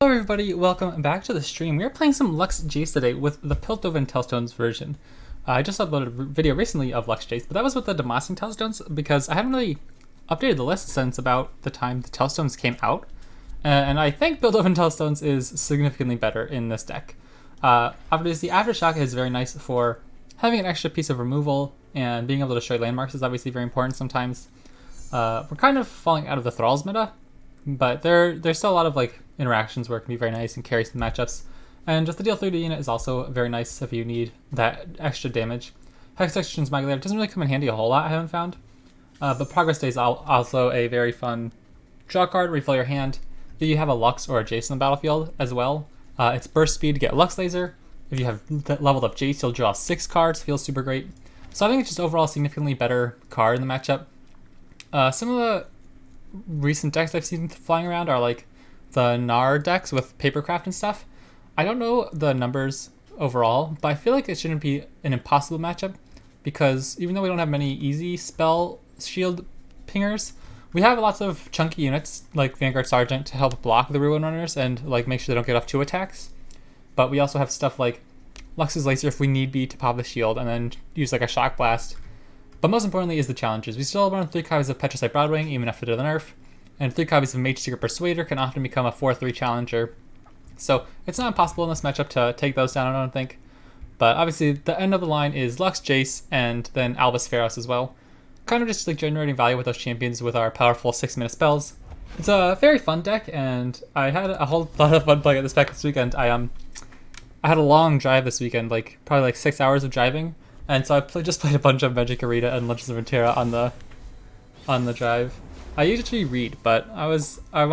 Hello everybody, welcome back to the stream. We are playing some Lux Jayce today with the Piltovan Tellstones version. I just uploaded a video recently of Lux Jayce, but that was with the Demacian Tellstones because I haven't really updated the list since about the time the Tellstones came out. And I think Piltovan Tellstones is significantly better in this deck. Obviously, Aftershock is very nice for having an extra piece of removal, and being able to destroy landmarks is obviously very important sometimes. We're kind of falling out of the Thralls meta, but there's still a lot of like interactions where it can be very nice and carry some matchups. And just the deal 3D unit is also very nice if you need that extra damage. Hex Execution's Magulator doesn't really come in handy a whole lot, I haven't found. But Progress Day is also a very fun draw card, refill your hand. If you have a Lux or a Jayce on the battlefield as well, it's burst speed to get Lux Laser. If you have leveled up Jayce, you'll draw 6 cards, feels super great. So I think it's just overall a significantly better card in the matchup. Some of the recent decks I've seen flying around are like the Gnar decks with Papercraft and stuff. I don't know the numbers overall, but I feel like it shouldn't be an impossible matchup because even though we don't have many easy spell shield pingers, we have lots of chunky units like Vanguard Sergeant to help block the Ruin Runners and like make sure they don't get off 2 attacks. But we also have stuff like Lux's Laser if we need be to pop the shield and then use like a Shock Blast. But most importantly is the challenges. We still run 3 copies of Petricite Broadwing even after the nerf, and 3 copies of Mage Seeker Persuader can often become a 4-3 challenger. So it's not impossible in this matchup to take those down, I don't think. But obviously the end of the line is Lux Jayce and then Albus Pharos as well. Kind of just like generating value with those champions with our powerful 6-minute spells. It's a very fun deck, and I had a whole lot of fun playing this deck this weekend. I had a long drive this weekend, like probably like 6 hours of driving, and so I just played a bunch of Magic Arena and Legends of Runeterra on the drive. I usually read, but because I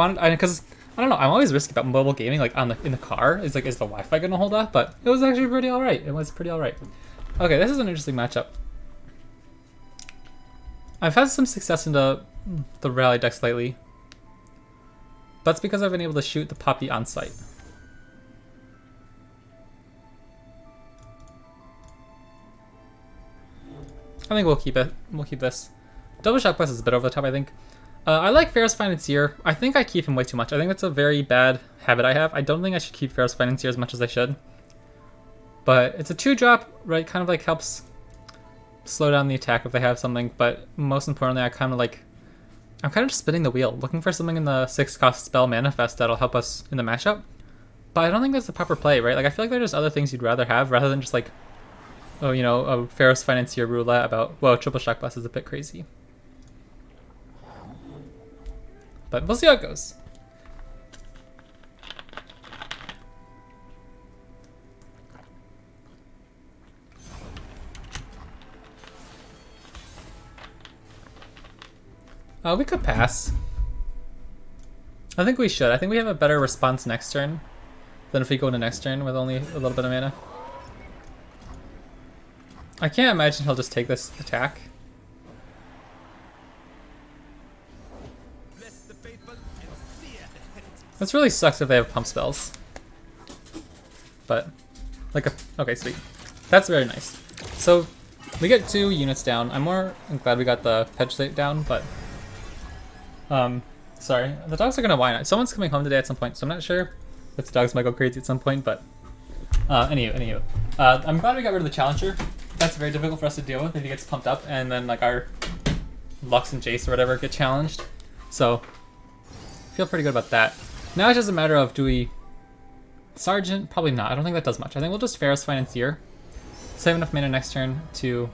don't know, I'm always risky about mobile gaming, like in the car. Is the Wi-Fi gonna hold up? But it was actually pretty alright. It was pretty alright. Okay, this is an interesting matchup. I've had some success in the rally decks lately. That's because I've been able to shoot the Poppy on site. I think we'll keep it. We'll keep this. Double Shock Blast is a bit over the top, I think. I like Pharos Financier. I think I keep him way too much. I think that's a very bad habit I have. I don't think I should keep Pharos Financier as much as I should. But it's a 2-drop, right? Kind of like helps slow down the attack if they have something. But most importantly, I'm kind of just spinning the wheel, looking for something in the 6-cost spell Manifest that'll help us in the matchup. But I don't think that's the proper play, right? Like I feel like there's other things you'd rather have rather than just like, oh, you know, a Pharos Financier roulette about, whoa, Triple Shock Blast is a bit crazy. But we'll see how it goes. We could pass. I think we should. I think we have a better response next turn than if we go into next turn with only a little bit of mana. I can't imagine he'll just take this attack. This really sucks if they have pump spells. But, okay, sweet. That's very nice. So, we get 2 units down. I'm glad we got the Petricite down, but... sorry. The dogs are gonna whine out. Someone's coming home today at some point, so I'm not sure if the dogs might go crazy at some point, but... anywho. I'm glad we got rid of the Challenger. That's very difficult for us to deal with if he gets pumped up, and then, like, our Lux and Jayce or whatever get challenged. So, feel pretty good about that. Now it's just a matter of, do we... Sergeant? Probably not. I don't think that does much. I think we'll just Pharos Financier. Save enough mana next turn to...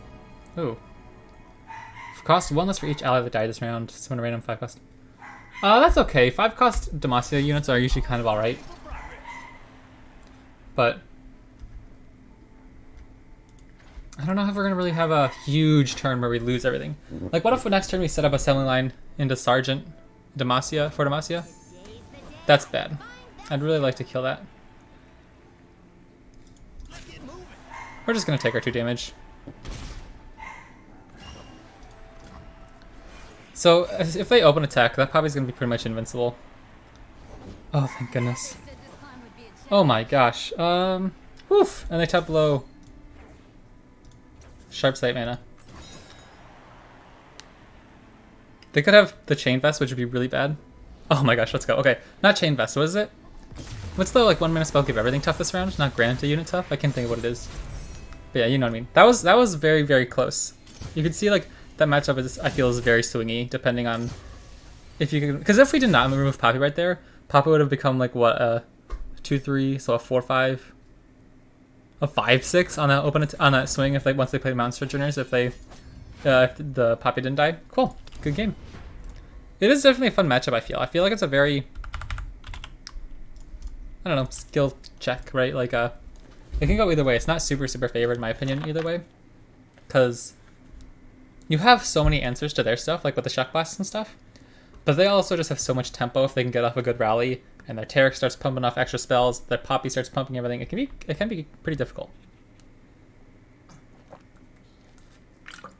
Ooh. Cost 1 less for each ally that died this round. Summon a random 5-cost. That's okay. 5-cost Demacia units are usually kind of alright. But... I don't know if we're going to really have a huge turn where we lose everything. Like, what if the next turn we set up a assembly line into Sergeant Demacia for Demacia? That's bad. I'd really like to kill that. We're just going to take our 2 damage. So, if they open attack, that Poppy's going to be pretty much invincible. Oh, thank goodness. Oh my gosh. Woof! And they tap below Sharp Sight mana. They could have the Chain Vest, which would be really bad. Oh my gosh, let's go. Okay, not Chain Vest. What is it? What's the like 1 mana spell give everything tough this round? Not grant a unit tough? I can't think of what it is. But yeah, you know what I mean. That was very, very close. You can see like that matchup is, I feel, is very swingy depending on if you can, because if we did not remove Poppy right there, Poppy would have become like what, a 2-3, so a 4-5, a 5-6 on that on that swing if they once they play Monster Journers, if the Poppy didn't die. Cool, good game. It is definitely a fun matchup. I feel like it's a very, I don't know, skill check, right? Like it can go either way. It's not super favored in my opinion either way, because you have so many answers to their stuff, like with the Shock Blasts and stuff. But they also just have so much tempo if they can get off a good rally, and their Taric starts pumping off extra spells, their Poppy starts pumping everything. It can be pretty difficult.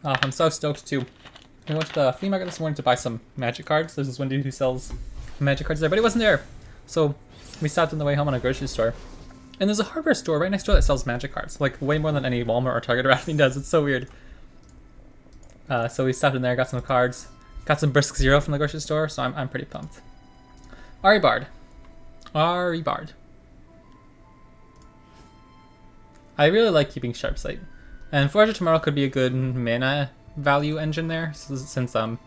Oh, I'm so stoked too. I went to the flea market this morning to buy some magic cards. There's this one dude who sells magic cards there, but he wasn't there. So we stopped on the way home on a grocery store. And there's a hardware store right next door that sells magic cards, like way more than any Walmart or Target around me does. It's so weird. So we stopped in there, got some cards. Got some Brisk Zero from the grocery store, so I'm pretty pumped. Ari Bard. Ari Bard. I really like keeping Sharp Sight. And Forge of Tomorrow could be a good mana value engine there, since we're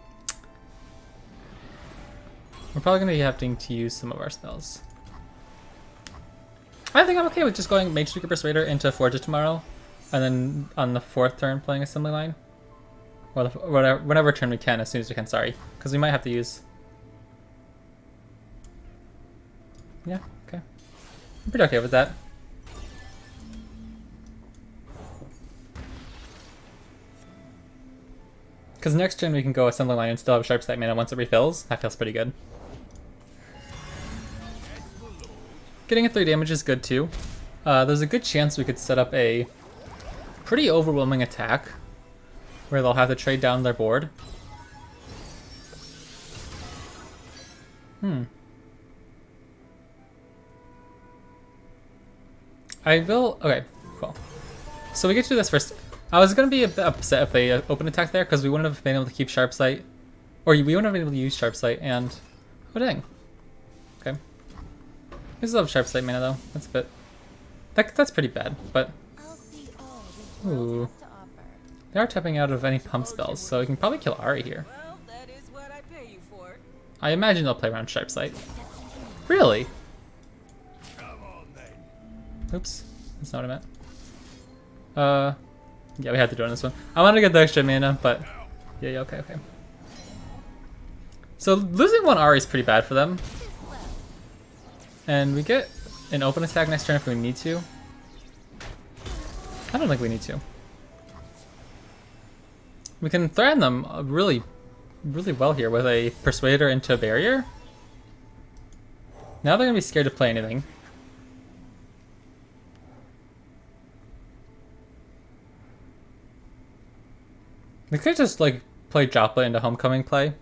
probably going to be having to use some of our spells. I think I'm okay with just going Mage Speaker Persuader into Forge of Tomorrow, and then on the 4th turn playing Assembly Line. Or whatever turn we can, as soon as we can, sorry. Because we might have to use... Yeah, okay. I'm pretty okay with that. Because next turn we can go Assembly Line and still have Sharp Sight mana once it refills. That feels pretty good. Getting a 3 damage is good too. There's a good chance we could set up a pretty overwhelming attack where they'll have to trade down their board. Okay, cool. So we get to do this first. I was gonna be a bit upset if they open attack there, because we wouldn't have been able to keep Sharp Sight. Or we wouldn't have been able to use Sharp Sight and... Oh dang. Okay. We still have Sharp Sight mana though. That's a bit... That's pretty bad, but... Ooh. They are tapping out of any pump spells, so we can probably kill Ari here. Well, that is what I pay you for. I imagine they'll play around Sharp Sight. Really? Oops. That's not what I meant. Yeah, we had to do it on this one. I wanted to get the extra mana, but... Yeah, okay. So losing one Ari is pretty bad for them. And we get an open attack next turn if we need to. I don't think we need to. We can threaten them really well here with a Persuader into a Barrier. Now they're going to be scared to play anything. We could just like play Jopla into Homecoming play.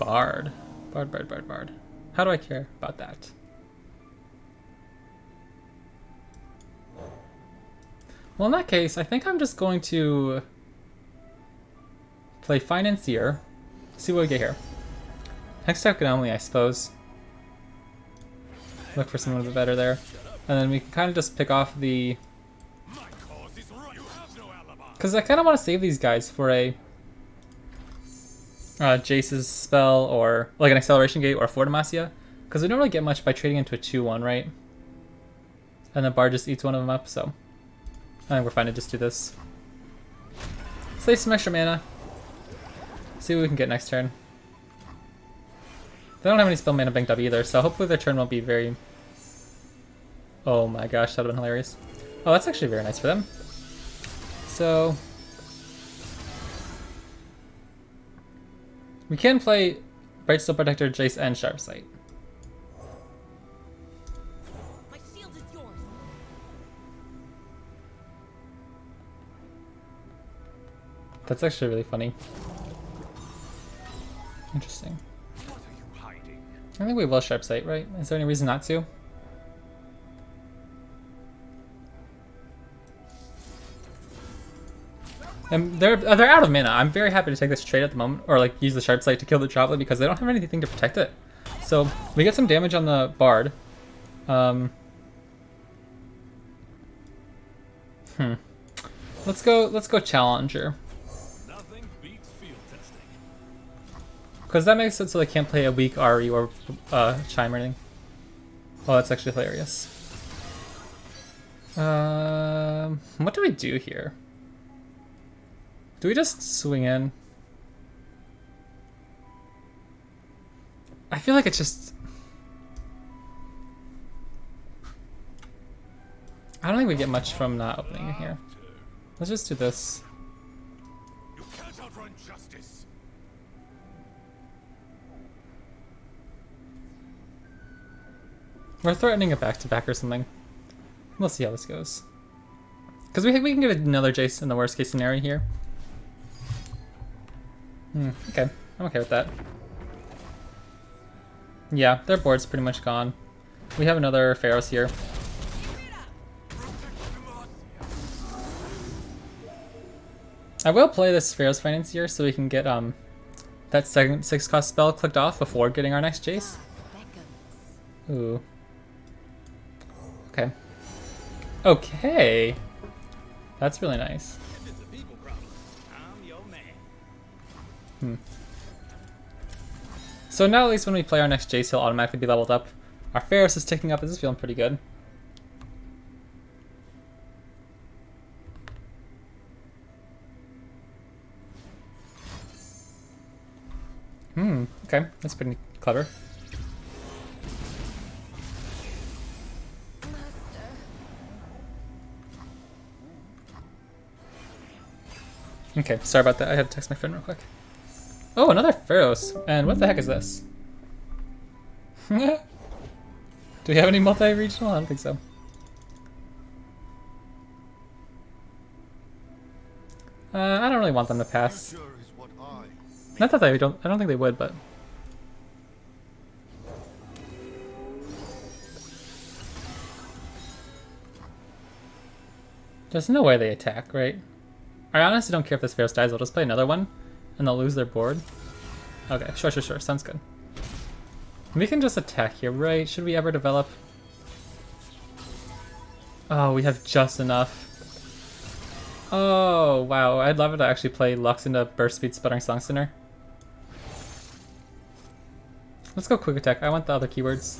Bard. How do I care about that? Well, in that case, I think I'm just going to play Financier. See what we get here. Next up, Anomaly, I suppose. Look for someone a bit better there. And then we can kind of just pick off the... Because I kind of want to save these guys for a Jayce's spell, or like an Acceleration Gate or a Fortimacia. Because we don't really get much by trading into a 2-1, right? And the Bard just eats one of them up, so... I think we're fine to just do this. Save some extra mana. See what we can get next turn. They don't have any spell mana banked up either, so hopefully their turn won't be very... Oh my gosh, that would have been hilarious. Oh, that's actually very nice for them. So... we can play Bright Steel Protector, Jayce, and Sharp Sight. My shield is yours. That's actually really funny. Interesting. What are you hiding? I think we will Sharp Sight, right? Is there any reason not to? And they're out of mana. I'm very happy to take this trade at the moment, or like use the Sharp Sight to kill the Droplet because they don't have anything to protect it. So we get some damage on the Bard. Let's go Challenger. Nothing beats field testing. Because that makes it so they can't play a weak RE or Chime or anything. Oh, that's actually hilarious. What do we do here? Do we just swing in? I feel like it's just... I don't think we get much from not opening it here. Let's just do this. You can't outrun justice. We're threatening a back-to-back or something. We'll see how this goes. Because we can get another Jayce in the worst case scenario here. Okay, I'm okay with that. Yeah, their board's pretty much gone. We have another Pharaohs here. I will play this Pharaohs Financier so we can get that second 6-cost spell clicked off before getting our next Jayce. Ooh. Okay. Okay. That's really nice. If it's a people problem, I'm your man. So now at least when we play our next Jayce, he'll automatically be leveled up. Our Pharaohs is ticking up. This is feeling pretty good. Okay. That's pretty clever. Okay, sorry about that. I had to text my friend real quick. Oh, another Pharaohs. And what the heck is this? Do we have any multi-regional? I don't think so. I don't really want them to pass. Not that I don't think they would, but... There's no way they attack, right? I honestly don't care if this Pharaohs dies, I'll just play another one, and they'll lose their board. Okay, sure, sounds good. We can just attack here, right? Should we ever develop? Oh, we have just enough. Oh, wow, I'd love it to actually play Lux into Burst Speed Sputtering Song Center. Let's go Quick Attack, I want the other keywords.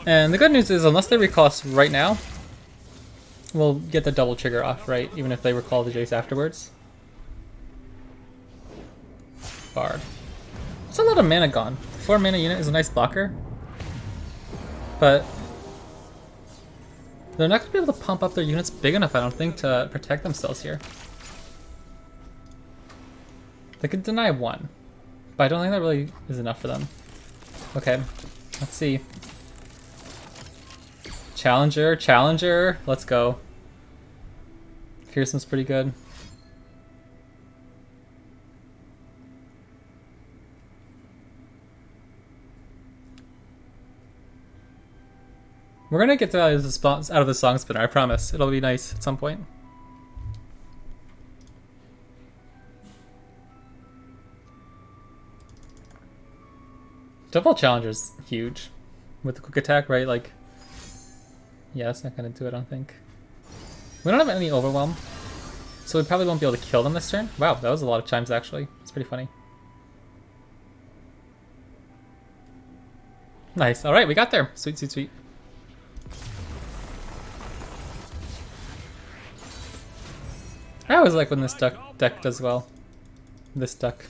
And the good news is, unless they recall us right now, we'll get the double trigger off, right? Even if they recall the Jayce afterwards. Bard. There's a lot of mana gone. 4 mana unit is a nice blocker. But they're not going to be able to pump up their units big enough, I don't think, to protect themselves here. They could deny 1. But I don't think that really is enough for them. Okay, let's see. Challenger, let's go. Fearsome's pretty good. We're gonna get out of the song spinner, I promise. It'll be nice at some point. Double Challenger's huge. With the quick attack, right? Like, yeah, that's not gonna do it, I don't think. We don't have any overwhelm, so we probably won't be able to kill them this turn. Wow, that was a lot of chimes actually. It's pretty funny. Nice. Alright, we got there. Sweet, sweet, sweet. I always like when this deck does well. This duck.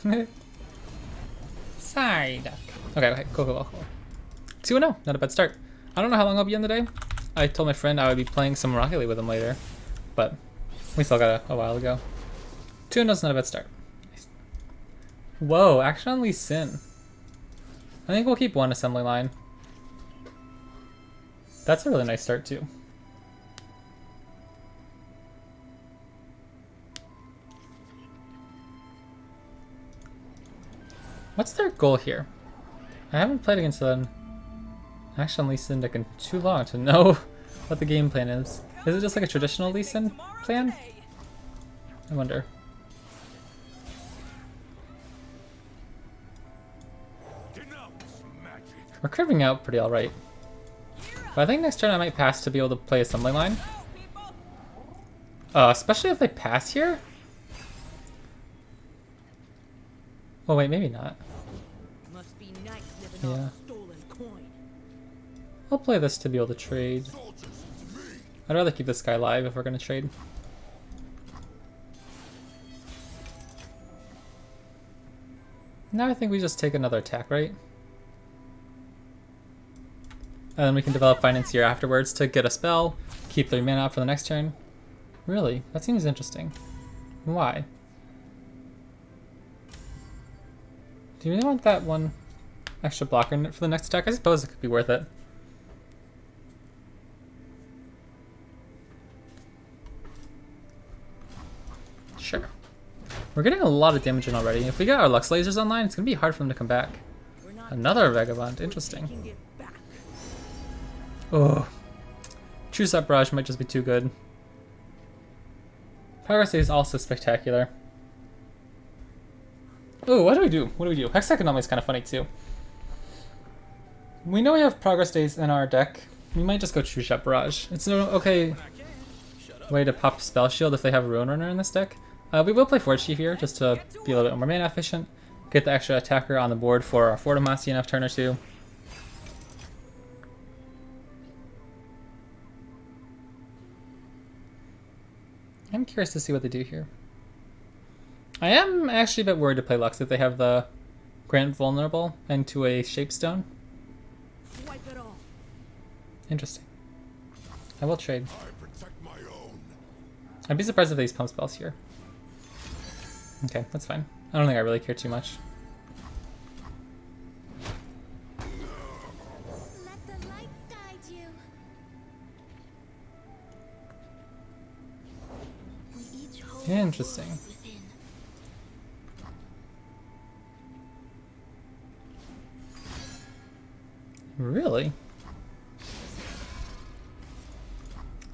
Sorry, duck. Okay, cool. 2-0, not a bad start. I don't know how long I'll be in today. I told my friend I would be playing some Rocket League with him later, but we still got a while to go. 2-0's not a bad start. Nice. Whoa, action on Lee Sin. I think we'll keep one assembly line. That's a really nice start too. What's their goal here? I haven't played against an action Lee Sin deck in too long to know what the game plan is. Is it just like a traditional Lee Sin plan? I wonder. We're curving out pretty alright. But I think next turn I might pass to be able to play assembly line. Especially if they pass here. Oh wait, maybe not. Must be nice living Yeah. off stolen coin. I'll play this to be able to trade. I'd rather keep this guy alive if we're gonna trade. Now I think we just take another attack, right? And then we can develop Financier afterwards to get a spell, keep 3 mana up for the next turn. Really? That seems interesting. Why? Do you really want that one extra blocker in it for the next attack? I suppose it could be worth it. Sure. We're getting a lot of damage in already. If we get our Lux lasers online, it's going to be hard for them to come back. Another Vagabond. Interesting. Oh. True Set Barrage might just be too good. Progress Day is also spectacular. Oh, what do we do? What do we do? Hex Economy is kind of funny too. We know we have Progress Days in our deck. We might just go True Shot Barrage. It's an okay way to pop Spell Shield if they have Ruin Runner in this deck. We will play Forge Chief here just to be a little bit more mana efficient. Get the extra attacker on the board for our Fortimacia in a turn or two. I'm curious to see what they do here. I am actually a bit worried to play Lux if they have the Grant Vulnerable into a Shapestone. Wipe it all. Interesting. I will trade. I'd be surprised if they use Pump Spells here. Okay, that's fine. I don't think I really care too much. Let the light guide you. We each hold Interesting. within. Really?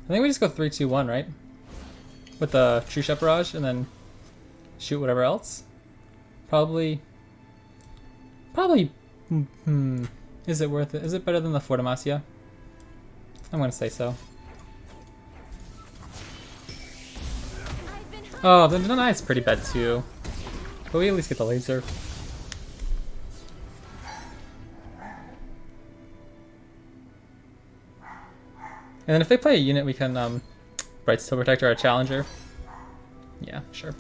I think we just go 3-2-1, right? With the True Shot Barrage and then shoot whatever else. Probably. Is it worth it? Is it better than the Fortimacia? I'm gonna say so. Oh, the deny is pretty bad too. But we at least get the laser. And then if they play a unit, we can Bright Steel Protector or a Challenger. Yeah, sure.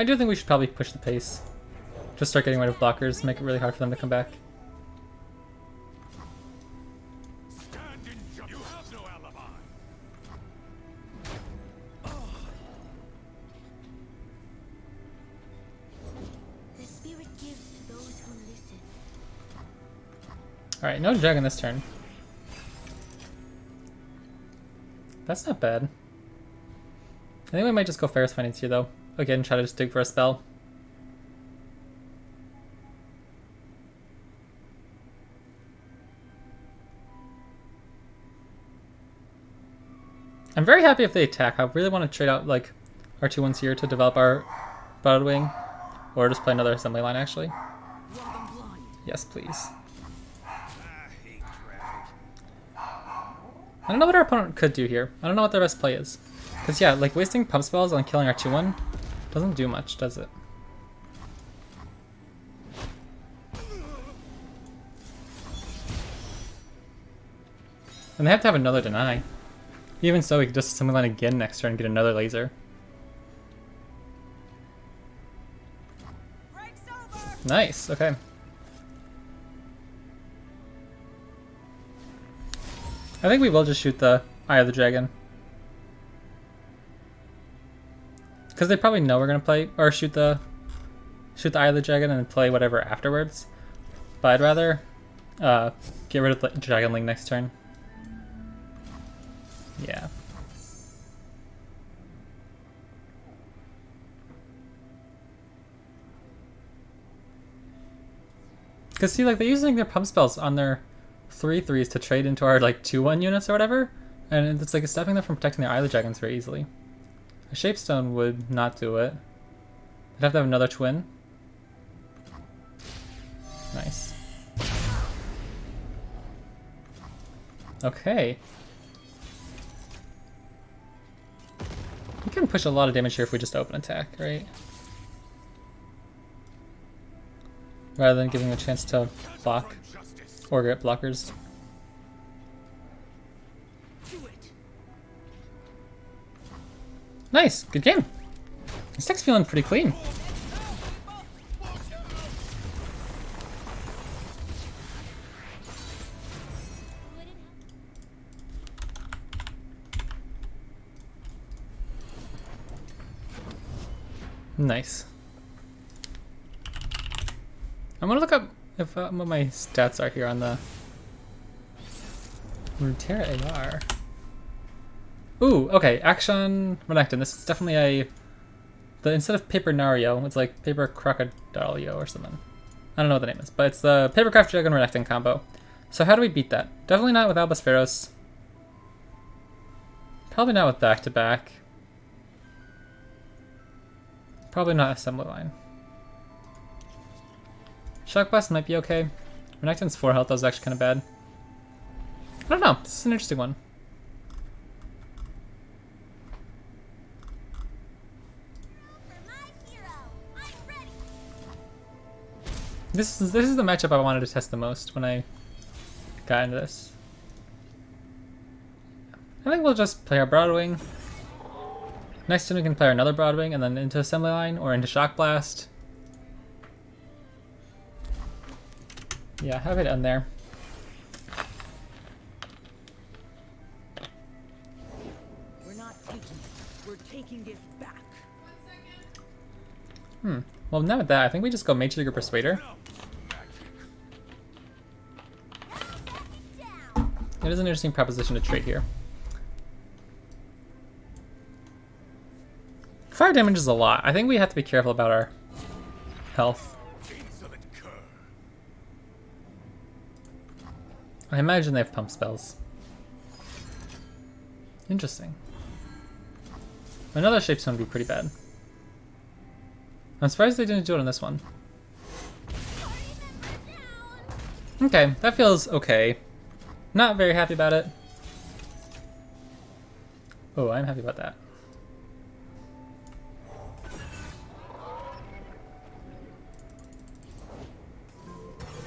I do think we should probably push the pace. Just start getting rid of blockers, make it really hard for them to come back. You have no alibi. The spirit gives to those who listen. Alright, no dragon this turn. That's not bad. I think we might just go Ferris Financier though. Again, try to just dig for a spell. I'm very happy if they attack. I really want to trade out like our 2-1s here to develop our Bloodwing. Or just play another assembly line actually. Yes, please. I hate traffic. I don't know what our opponent could do here. I don't know what their best play is. Because yeah, like wasting pump spells on killing our 2-1 doesn't do much, does it? And they have to have another deny. Even so, we could just assembly line again next turn and get another laser. Break's over. Nice, okay. I think we will just shoot the Eye of the Dragon. Because they probably know we're gonna play, or shoot the Eye of the Dragon and then play whatever afterwards. But I'd rather get rid of the Dragon Link next turn. Yeah. Because see, like, they're using their pump spells on their 3/3s to trade into our, like, 2/1 units or whatever. And it's, like, stopping them from protecting their Island Dragons very easily. A Shapestone would not do it. I'd have to have another twin. Nice. Okay. We can push a lot of damage here if we just open attack, right? Rather than giving a chance to block or get blockers. Nice, good game. This deck's feeling pretty clean. Nice. I'm gonna look up if what my stats are here on the Runeterra AR. Ooh, okay, Action Renekton. This is definitely instead of Paper Nario, it's like Paper Crocodilio or something. I don't know what the name is, but it's the Papercraft Dragon Renekton combo. So how do we beat that? Definitely not with Albus Pharos. Probably not with back-to-back. Probably not Assembly Line. Shock Blast might be okay. Renekton's 4 health, that was actually kind of bad. I don't know, this is an interesting one. This is the matchup I wanted to test the most when I got into this. I think we'll just play our Broadwing. Next turn we can play another Broadwing and then into Assembly Line or into Shock Blast. Yeah, have it on there. We're not taking it. We're taking it back. Well, now with that, I think we just go Mage League or Persuader. It is an interesting proposition to trade here. Fire damage is a lot. I think we have to be careful about our health. I imagine they have pump spells. Interesting. Another Shapestone would be pretty bad. I'm surprised they didn't do it on this one. Okay, that feels okay. Not very happy about it. Oh, I'm happy about that.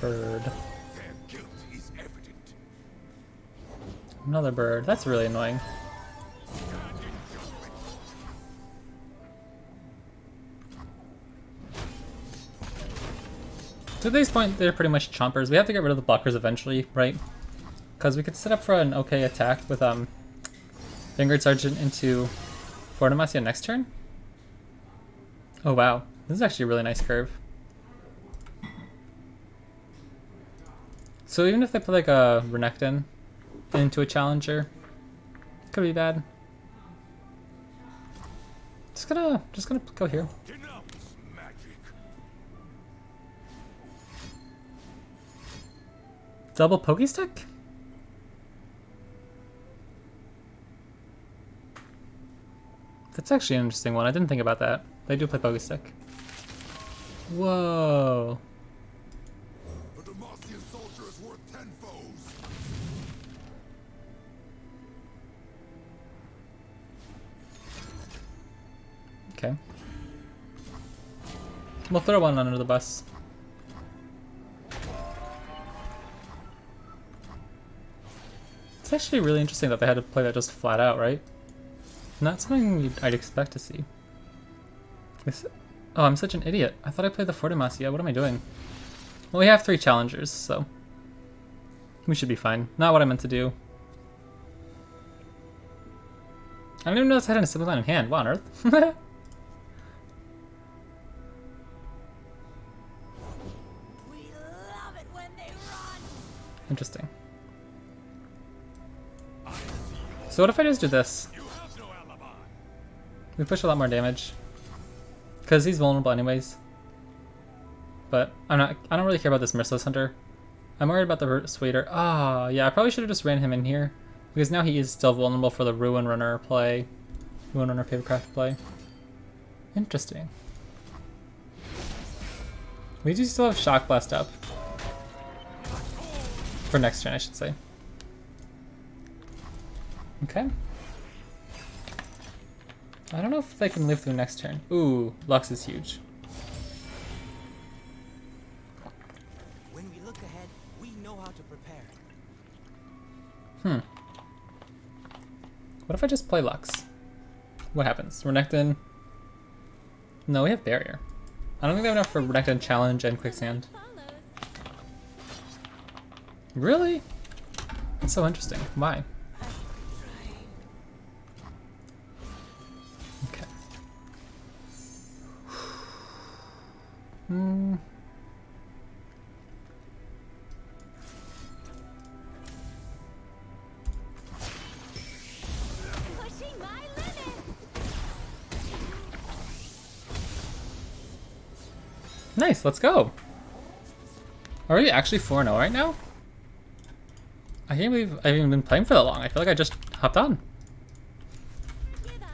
Bird. Another bird. That's really annoying. To this point, they're pretty much chompers. We have to get rid of the blockers eventually, right? Because we could set up for an okay attack with Vanguard Sergeant into Fortamacia next turn. Oh wow, this is actually a really nice curve. So even if they play like a Renekton into a Challenger, could be bad. Just gonna go here. Double Pokestick? That's actually an interesting one. I didn't think about that. They do play Pokestick. Whoa. A Demacian soldier is worth 10 foes. Okay. We'll throw one under the bus. It's actually really interesting that they had to play that just flat out, right? Not something I'd expect to see. Oh, I'm such an idiot. I thought I played the Fortamacia. What am I doing? Well, we have 3 challengers, so we should be fine. Not what I meant to do. I didn't even notice I had an Assembly Line in hand. What on earth? We love it when they run. Interesting. So what if I just do this? We push a lot more damage. Because he's vulnerable anyways. but I don't really care about this Merciless Hunter. I'm worried about the Persuader. Ah, yeah, I probably should have just ran him in here, because now he is still vulnerable for the Ruin Runner play. Ruin Runner Papercraft play. Interesting. We do still have Shock Blast up. For next turn, I should say. Okay. I don't know if they can live through next turn. Ooh, Lux is huge. When we look ahead, we know how to prepare. What if I just play Lux? What happens? Renekton? No, we have Barrier. I don't think we have enough for Renekton Challenge and Quicksand. Really? That's so interesting. Why? Okay. Pushing my limits. Nice, let's go. Are we actually 4-0 right now? I can't believe I've even been playing for that long. I feel like I just hopped on. Give up.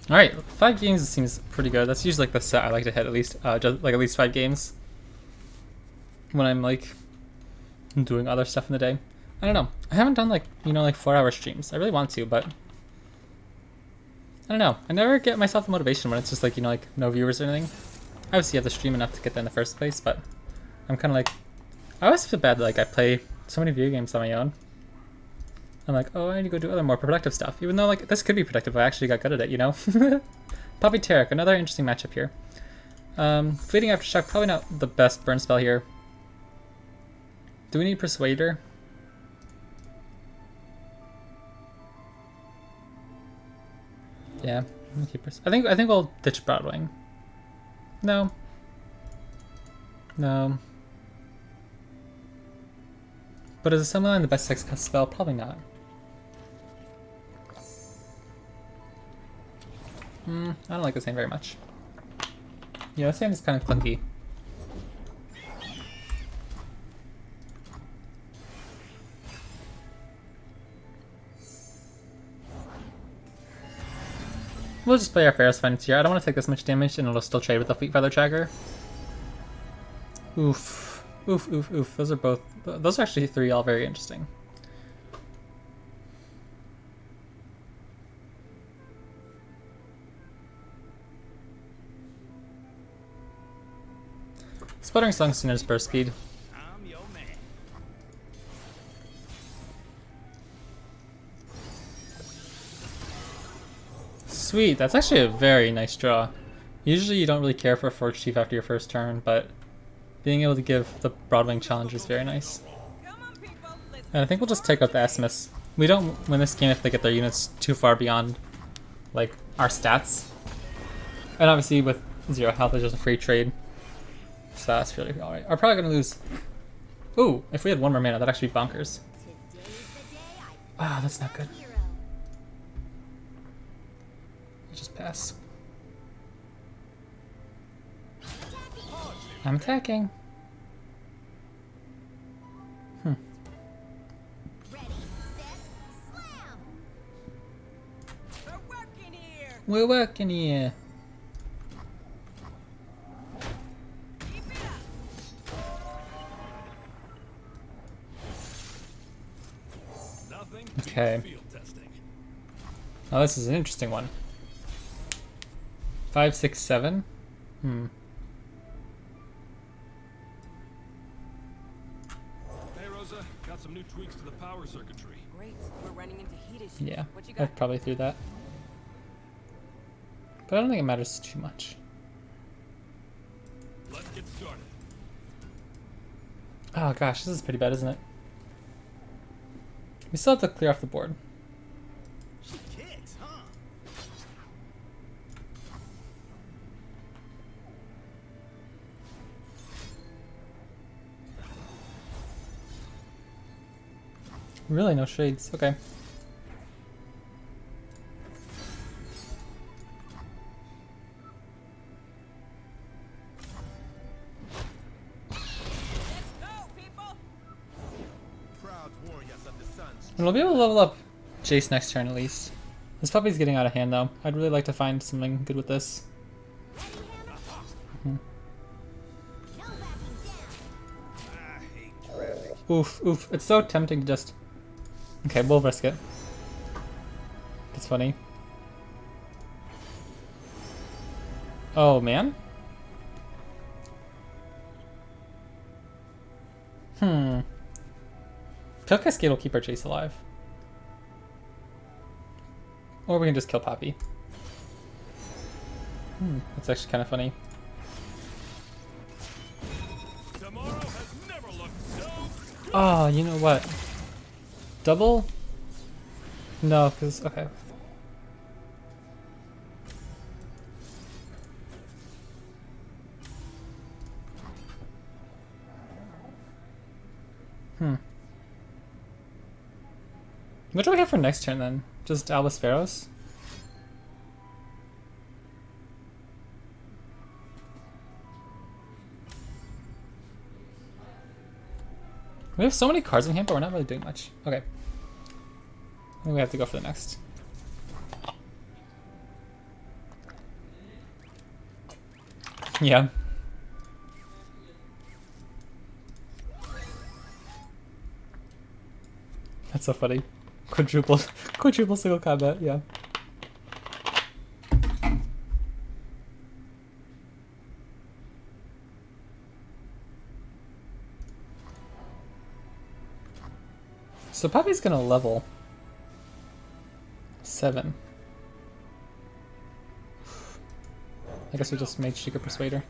Alright, 5 games seems pretty good. That's usually like the set I like to hit at least, just like at least 5 games. When I'm like doing other stuff in the day. I don't know. I haven't done like, you know, like 4-hour streams. I really want to, but I don't know. I never get myself the motivation when it's just like, you know, like no viewers or anything. I obviously have to stream enough to get there in the first place, but I'm kind of like, I always feel bad that like I play so many video games on my own. I'm like, oh, I need to go do other more productive stuff. Even though like this could be productive, I actually got good at it, you know? Poppy Tarek, another interesting matchup here. Fleeting Aftershock, probably not the best burn spell here. Do we need Persuader? Yeah, I think we'll ditch Broadwing. No. No. But is Assembly the best 6 spell? Probably not. I don't like this hand very much. Yeah, this hand is kind of clunky. We'll just play our Ferris Finance here. I don't want to take this much damage and it'll still trade with the Fleet Feather Tracker. Oof. Oof, oof, oof. Those are actually 3 all very interesting. Sputtering Song Sinner's burst speed. I'm your man. Sweet, that's actually a very nice draw. Usually you don't really care for Forge Chief after your first turn, but being able to give the Broadwing challenge is very nice. And I think we'll just take out the Esmus. We don't win this game if they get their units too far beyond like our stats. And obviously with 0 health it's just a free trade. So that's really alright. I'm probably gonna lose. Ooh, if we had 1 more mana, that'd actually be bonkers. Ah, that's not good. Just pass. I'm attacking. Ready, set, slam. We're working here. We're working here. Keep it up. Nothing. Okay. Field testing. Oh, this is an interesting one. 5, 6, 7. Hey Rosa, got some new tweaks to the power circuitry. Great. We're running into heat issues. Yeah, What you I got? probably threw that. But I don't think it matters too much. Let's get started. Oh gosh, this is pretty bad, isn't it? We still have to clear off the board. She kicks, huh? Really, no shades. Okay. And we'll be able to level up Jayce next turn at least. This puppy's getting out of hand though. I'd really like to find something good with this. No backing down. I hate traffic. Oof, oof. It's so tempting to just... Okay, we'll risk it. That's funny. Oh, man? Kill Cascade will keep our Jayce alive. Or we can just kill Poppy. That's actually kind of funny. Tomorrow has never looked so good. Oh, you know what? Double? No, because... Okay. What do we have for next turn then? Just Albus Pharaohs? We have so many cards in hand, but we're not really doing much. Okay. I think we have to go for the next. Yeah. That's so funny. Quadruple single combat, yeah. So Poppy's gonna level 7. I guess we just made Sheikah Persuader.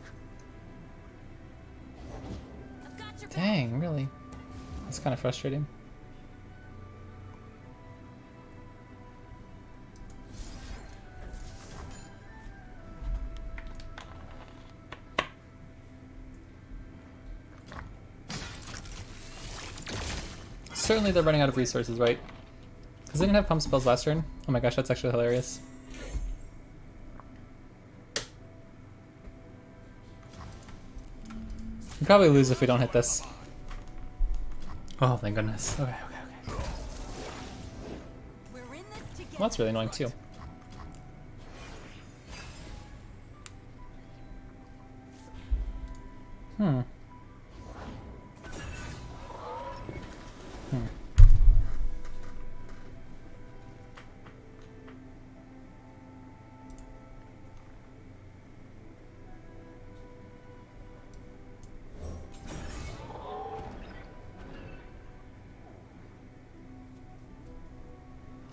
I've got your back. Dang, really? That's kind of frustrating. Certainly they're running out of resources, right? Because they didn't have pump spells last turn. Oh my gosh, that's actually hilarious. We probably lose if we don't hit this. Oh, thank goodness. Okay. We're in this together. Well, that's really annoying too.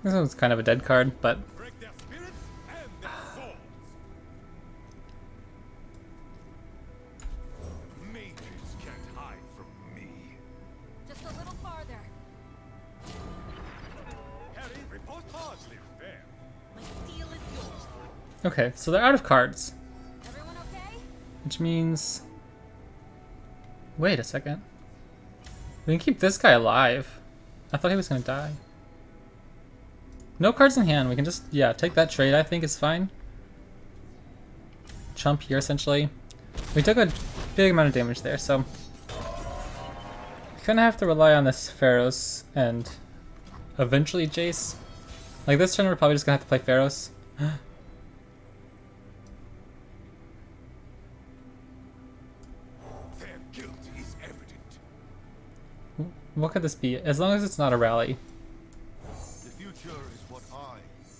This one's kind of a dead card, but Break their spirits and their souls. Mages can't hide from me. Just a little farther. Harry, repose hardly fair. My steel is yours. okay, so they're out of cards, Everyone okay? which means... Wait a second. We can keep this guy alive. I thought he was gonna die. No cards in hand, we can just, yeah, take that trade, I think is fine. Chump here, essentially. We took a big amount of damage there, so... Kinda have to rely on this Pharaohs and eventually Jayce. Like this turn we're probably just gonna have to play Pharaohs. Their guilt is evident. What could this be? As long as it's not a rally. The future is what I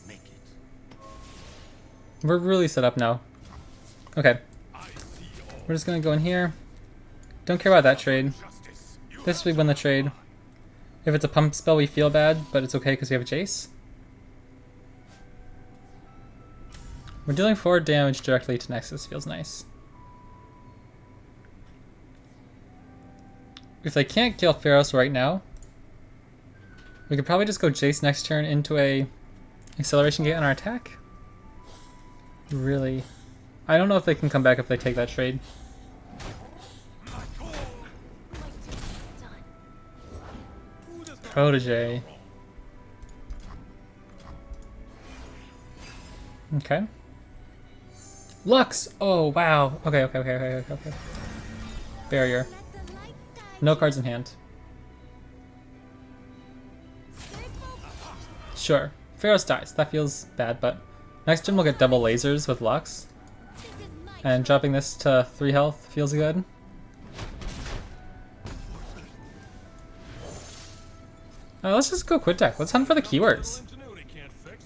make it. We're really set up now. Okay, I see all we're just gonna go in here. Don't care about that trade. justice. This we win the trade. If it's a pump spell we feel bad, but it's okay because we have a Jayce. We're dealing 4 damage directly to Nexus, feels nice. If they can't kill Pharaohs right now, we could probably just go Jayce next turn into a acceleration gate on our attack. Really. I don't know if they can come back if they take that trade. Protege. Okay. Lux! Oh, wow. Okay. Barrier. No cards in hand. Stay Sure. Pharaohs dies. That feels bad, but next turn we'll get double lasers with Lux. And dropping this to 3 health feels good. Let's just go quit deck. Let's hunt for the keywords. Ingenuity can't fix.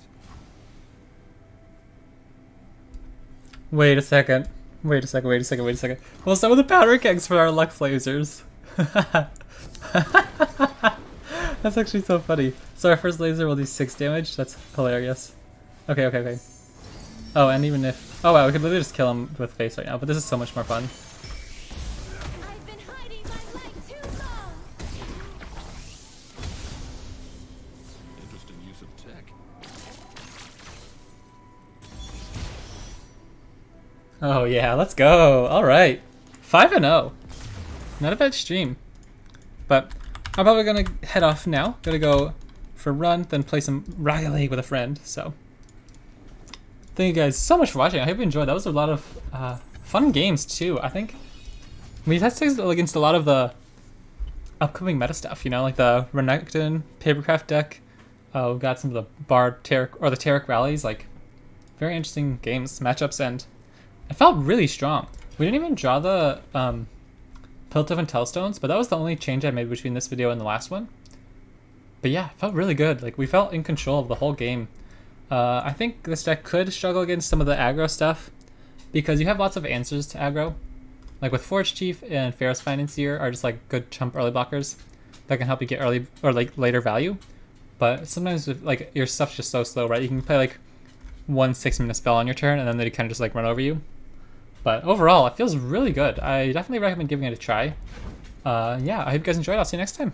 Wait a second. Wait a second. We'll start with the powder kegs for our Lux lasers. That's actually so funny. So our first laser will do 6 damage. That's hilarious. Okay. Oh, and even if... Oh wow, we could literally just kill him with face right now, but this is so much more fun. I've been hiding my light too long. Interesting use of tech. Oh yeah, let's go. Alright. 5-0. Not a bad stream. But I'm probably gonna head off now. Gonna go for a run, then play some Rocket League with a friend, so... Thank you guys so much for watching. I hope you enjoyed. That was a lot of fun games too. I think we tested against a lot of the upcoming meta stuff, you know, like the Renekton Papercraft deck. We got some of the Bard Taric or the Taric rallies, like very interesting games, matchups, and it felt really strong. We didn't even draw the Piltovan Tellstones, but that was the only change I made between this video and the last one. But yeah, it felt really good. Like we felt in control of the whole game. I think this deck could struggle against some of the aggro stuff because you have lots of answers to aggro. Like with Forge Chief and Pharaoh's Financier are just like good chump early blockers that can help you get early or like later value. But sometimes with, like your stuff's just so slow, right? You can play like 1 6-minute spell on your turn and then they kind of just like run over you. But overall, it feels really good. I definitely recommend giving it a try. Yeah, I hope you guys enjoyed. I'll see you next time.